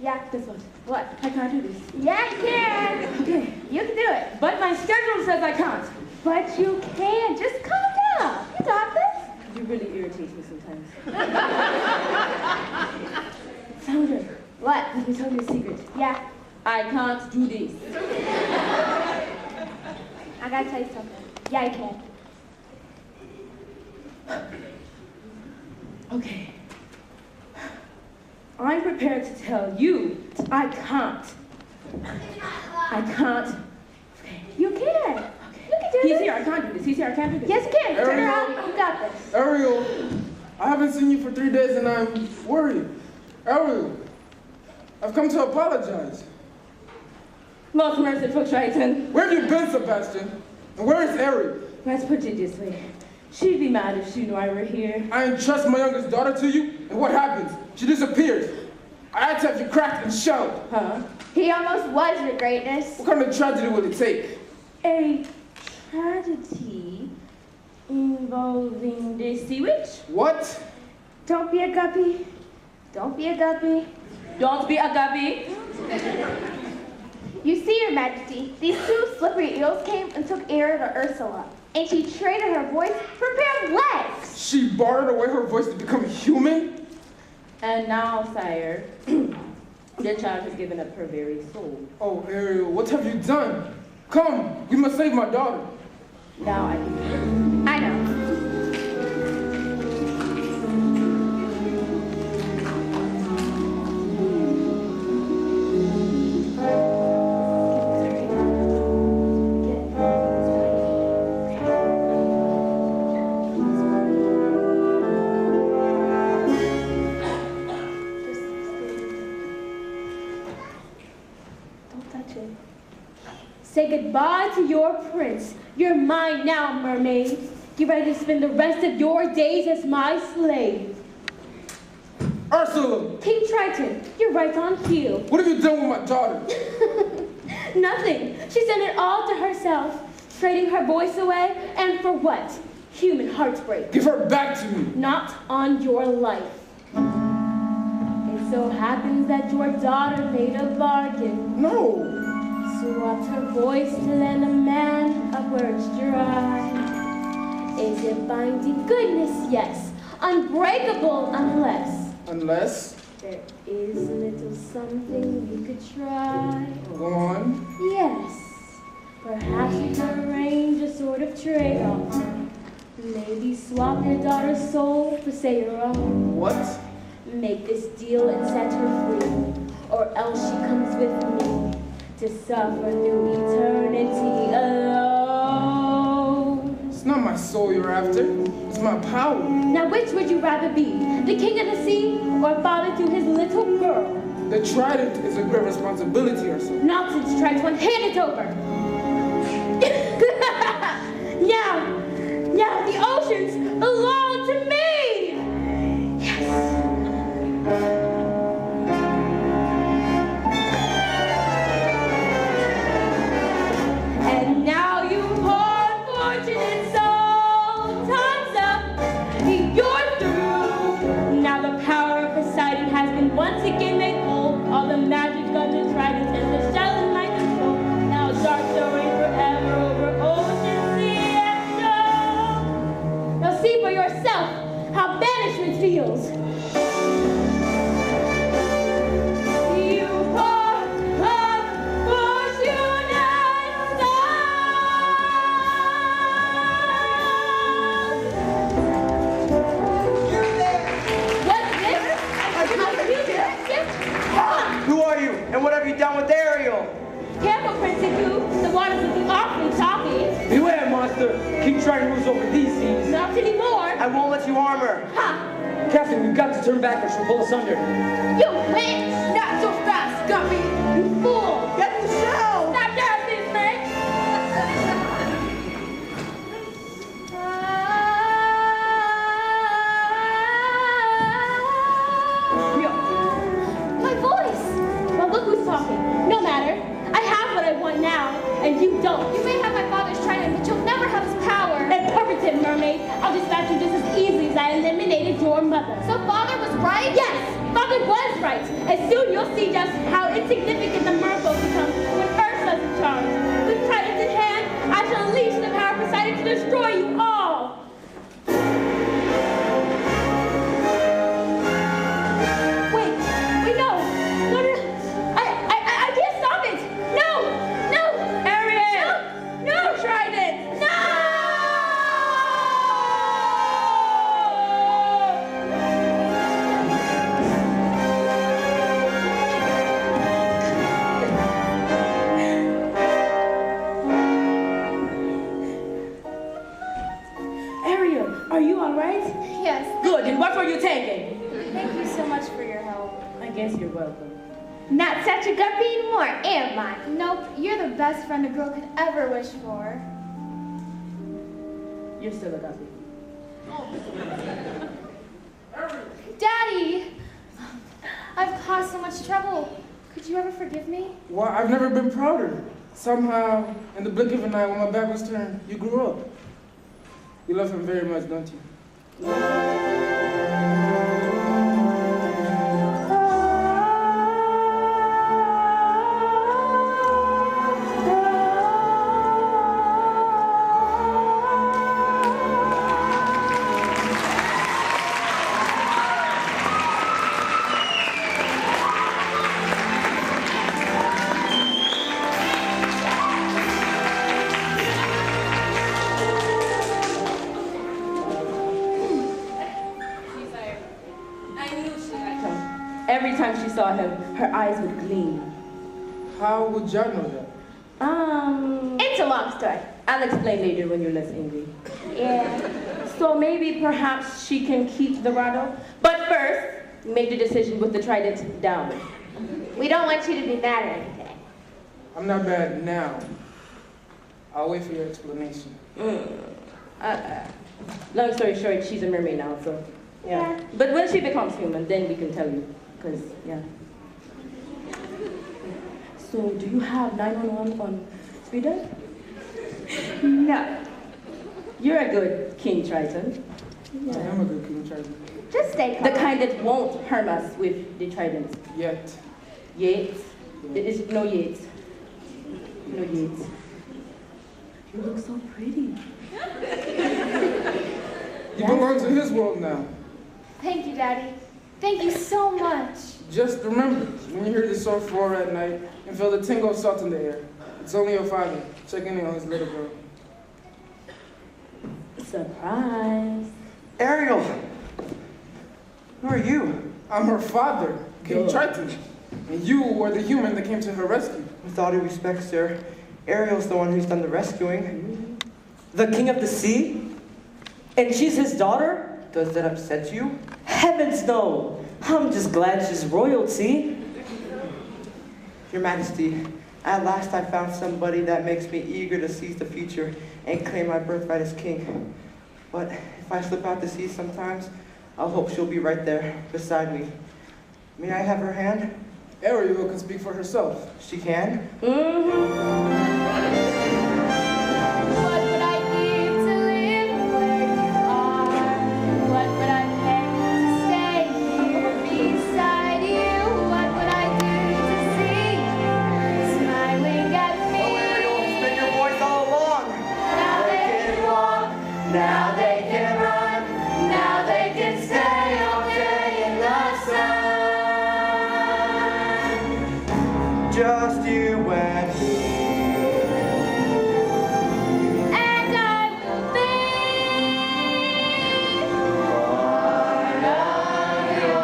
Yeah. This one. What? I can't do this. Yeah, you can. Okay, You can do it. but my schedule says I can't. But you can. Just calm down. You got this. You really irritate me sometimes. Flounder, What? let me tell you a secret. Yeah. I can't do this. I gotta tell you something. Yeah, you can. Okay. I'm prepared to tell you I can't. I can't. Okay. You can. You can do He's this. here. I can't do this. He's here. I can't do this. Yes, you can. Turn Ariel. around. You got this. Ariel, I haven't seen you for 3 days and I'm worried. Ariel, I've come to apologize. Most merciful Triton. Where have you been, Sebastian? And where is Ariel? Let's put it this way. She'd be mad if she knew I were here. I entrust my youngest daughter to you, and what happens? She disappears. I had to have you cracked and shelled. Huh? He almost was, Your Greatness. What kind of tragedy will it take? A tragedy involving the sea witch? What? Don't be a guppy. Don't be a guppy. Don't be a gubby. You see, Your Majesty, these 2 slippery eels came and took Ariel to Ursula, and she traded her voice for a pair of legs. She bartered away her voice to become human? And now, sire, the child has given up her very soul. Oh, Ariel, what have you done? Come, we must save my daughter. Now I can. I know. goodbye to your prince. You're mine now, mermaid. Get ready to spend the rest of your days as my slave. Ursula, King Triton, you're right on cue. what have you done with my daughter? Nothing. She sent it all to herself, trading her voice away, and for what? Human heartbreak. Give her back to me. Not on your life. It so happens that your daughter made a bargain. No. Swapped her voice to lend a man a words dry. Is it binding? Goodness, yes. Unbreakable unless Unless. there is a little something you could try. Go on. Yes. Perhaps you could arrange a sort of trade-off. Maybe swap your daughter's soul for, say, your own. What? Make this deal and set her free, or else she comes with me to suffer through eternity alone. It's not my soul you're after. It's my power. Now which would you rather be, the king of the sea, or father to his little girl? The trident is a great responsibility or something. Nonsense, Triton, hand it over. Now the oceans belong to me! Yes. And now you poor fortunate soul, time's up, you're through. Now the power of Poseidon has been once again made whole. All the magic of the trident and the shell in my control. Now dark shall reign forever over ocean, sea, and shore. Now see for yourself how banishment feels. You poor, unfortunate What's this? Who are you, and what have you done with Ariel? Careful, Princey Pooh. The waters will be awfully choppy. Beware, monster. King Triton rules over these seas. Not anymore. I won't let you harm her. Ha! Captain, we've got to turn back or she'll pull us under. You witch! Not so fast, Guppy! You fool! Get the shell! Stop dancing, man! My voice! Well, look who's talking. No matter. I have what I want now, and you don't. You may have my father's trident, but you'll never have his power. Imperative, mermaid. I'll dispatch you just as easily as I eliminated your mother. So father was right? Yes, father was right. And soon you'll see just how insignificant the merfolk becomes when Ursula's in charge. With trident in hand, I shall unleash the power of Poseidon to destroy you all. Wait, no. I can't stop it. No. Ariel. No. Trident. No. Ariel, are you all right? Yes, Good, and what were you taking? thank you so much for your help. I guess you're welcome. Not such a guppy anymore, am I? Nope, you're the best friend a girl could ever wish for. You're still a guppy. Daddy! I've caused so much trouble. Could you ever forgive me? Well, I've never been prouder. Somehow, in the blink of an eye, when my back was turned, you grew up. You love him very much, don't you? Every time she saw him, her eyes would gleam. How would John know that? It's a long story. I'll explain later when you're less angry. Yeah. So maybe perhaps she can keep the grotto. But first, make the decision with the trident down. We don't want you to be mad or anything. I'm not bad now. I'll wait for your explanation. Long story short, she's a mermaid now, so yeah. But when she becomes human, then we can tell you, because yeah. So, do you have 911 on speed dial? No. You're a good King Triton. I am a good King Triton. Just stay calm. The kind that won't harm us with the tridents. Yet. Yates. There is no Yates. No Yates. You look so pretty. You belong to his world now. Thank you, Daddy. Thank you so much. Just remember, when you hear the surf roar at night and feel the tingle of salt in the air, it's only your father checking in on his little girl. Surprise. Ariel! Who are you? I'm her father, King Triton. And you were the human that came to her rescue. With all due respect, sir, Ariel's the one who's done the rescuing. The king of the sea? And she's his daughter? Does that upset you? Heavens no! I'm just glad she's royalty. Your Majesty, at last I found somebody that makes me eager to seize the future and claim my birthright as king. But if I slip out to sea sometimes, I'll hope she'll be right there beside me. May I have her hand? Ariel can speak for herself. She can? What would I give to live where you are? What would I pay to stay here beside you? What would I do to see you smiling at me? Oh, Ariel, it's been your voice all along. Now they can walk, now they can run, now they can stay all day in the sun. Just you and me. And I will be part of your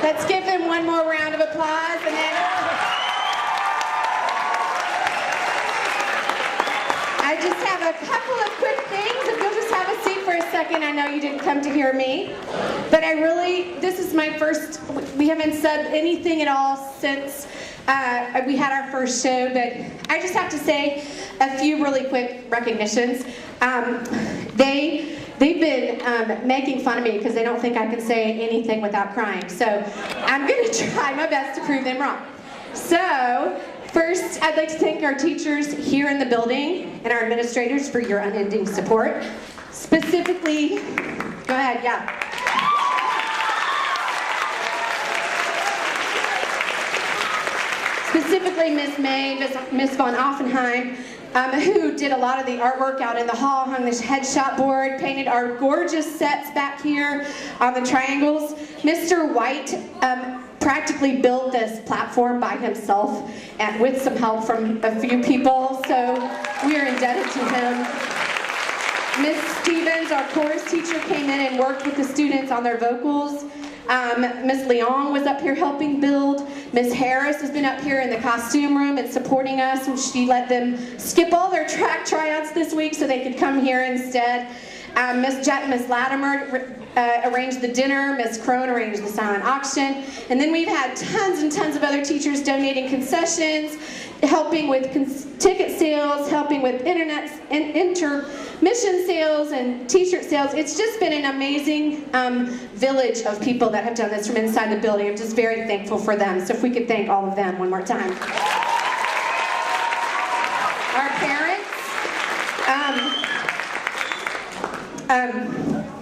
Let's give them one more round of applause and then I just have a couple of quick things. If you'll just have a seat for a second. I know you didn't come to hear me, but this is my first, we haven't said anything at all since we had our first show, but I just have to say a few really quick recognitions. They've been making fun of me because they don't think I can say anything without crying. So I'm going to try my best to prove them wrong. So first, I'd like to thank our teachers here in the building and our administrators for your unending support. Specifically, go ahead, yeah. Specifically, Miss May, Miss Von Offenheim, who did a lot of the artwork out in the hall, hung this headshot board, painted our gorgeous sets back here on the triangles. Mr. White practically built this platform by himself and with some help from a few people, so we are indebted to him. Miss Stevens, our chorus teacher, came in and worked with the students on their vocals. Miss Leong was up here helping build. Miss Harris has been up here in the costume room and supporting us, and she let them skip all their track tryouts this week so they could come here instead. Miss Latimer arranged the dinner. Miss Crone arranged the silent auction. And then we've had tons and tons of other teachers donating concessions, helping with ticket sales, helping with intermission sales and t-shirt sales. It's just been an amazing village of people that have done this from inside the building. I'm just very thankful for them. So if we could thank all of them one more time. Our parents.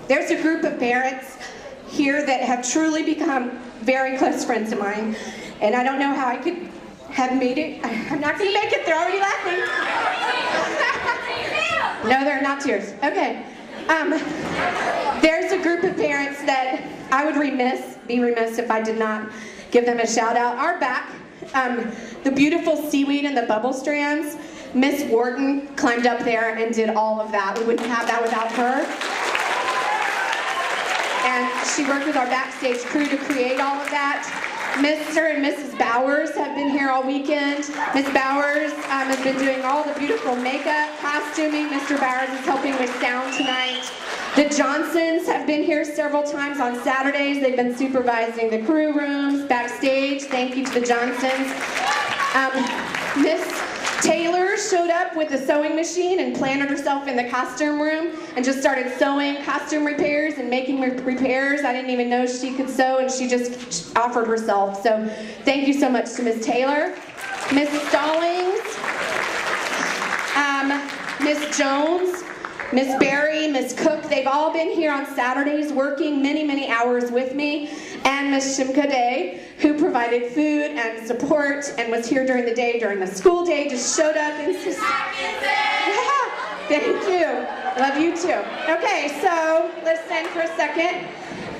There's a group of parents here that have truly become very close friends of mine, and I don't know how I could have made it. I'm not going to make it. They're already laughing. No, they're not tears. Okay. There's a group of parents that I would be remiss if I did not give them a shout out. Our back, the beautiful seaweed and the bubble strands, Miss Wharton climbed up there and did all of that. We wouldn't have that without her. And she worked with our backstage crew to create all of that. Mr. and Mrs. Bowers have been here all weekend. Miss Bowers has been doing all the beautiful makeup, costuming. Mr. Bowers is helping with sound tonight. The Johnsons have been here several times on Saturdays. They've been supervising the crew rooms, backstage. Thank you to the Johnsons. Miss Taylor showed up with a sewing machine and planted herself in the costume room and just started sewing costume repairs and making repairs. I didn't even know she could sew, and she just offered herself. So thank you so much to Miss Taylor. Miss Stallings, Miss Jones, Miss Berry, Miss Cook, they've all been here on Saturdays working many, many hours with me. And Miss Shimka Day, who provided food and support and was here during the day, during the school day, just showed up and said, yeah, thank you. Love you too. Okay, so let's sing for a second.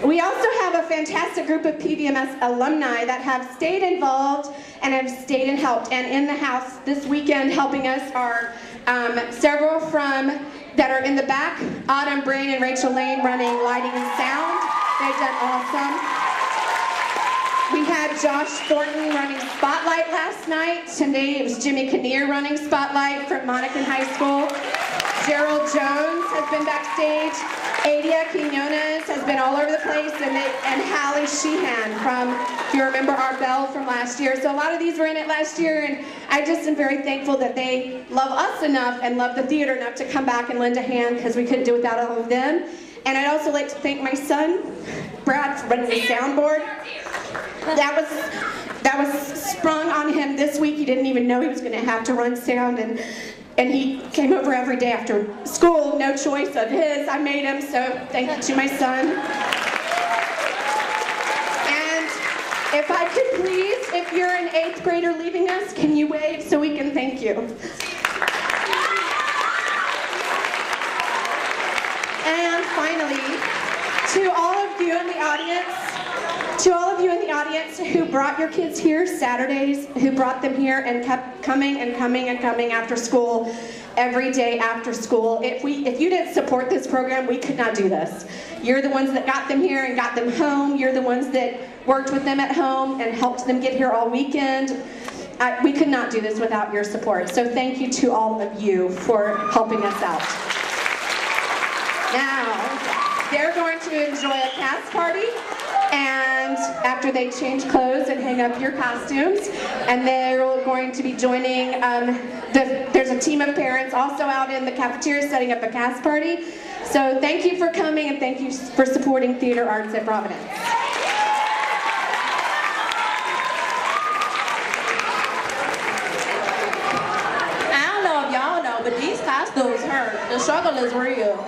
We also have a fantastic group of PVMS alumni that have stayed involved and have stayed and helped. And in the house this weekend helping us are several that are in the back. Autumn Brain and Rachel Lane running lighting and sound. They've done awesome. We had Josh Thornton running Spotlight last night. Today it was Jimmy Kinnear running Spotlight from Monacan High School. Gerald Jones has been backstage. Adia Quinones has been all over the place, and Hallie Sheehan from, if you remember, our bell from last year. So a lot of these were in it last year, and I just am very thankful that they love us enough and love the theater enough to come back and lend a hand, because we couldn't do it without all of them. And I'd also like to thank my son, Brad, for running the soundboard. That was sprung on him this week. He didn't even know he was going to have to run sound, and he came over every day after school. No choice of his. I made him, so thank you to my son. And if I could please, if you're an 8th grader leaving us, can you wave so we can thank you? And finally, to all of you in the audience, who brought your kids here Saturdays, who brought them here and kept coming and coming and coming after school, every day after school. If you didn't support this program, we could not do this. You're the ones that got them here and got them home. You're the ones that worked with them at home and helped them get here all weekend. We could not do this without your support. So thank you to all of you for helping us out. Now, they're going to enjoy a cast party, and after they change clothes and hang up your costumes, and they're going to be joining, there's a team of parents also out in the cafeteria setting up a cast party. So thank you for coming, and thank you for supporting theater arts at Providence. I don't know if y'all know, but these costumes hurt. The struggle is real.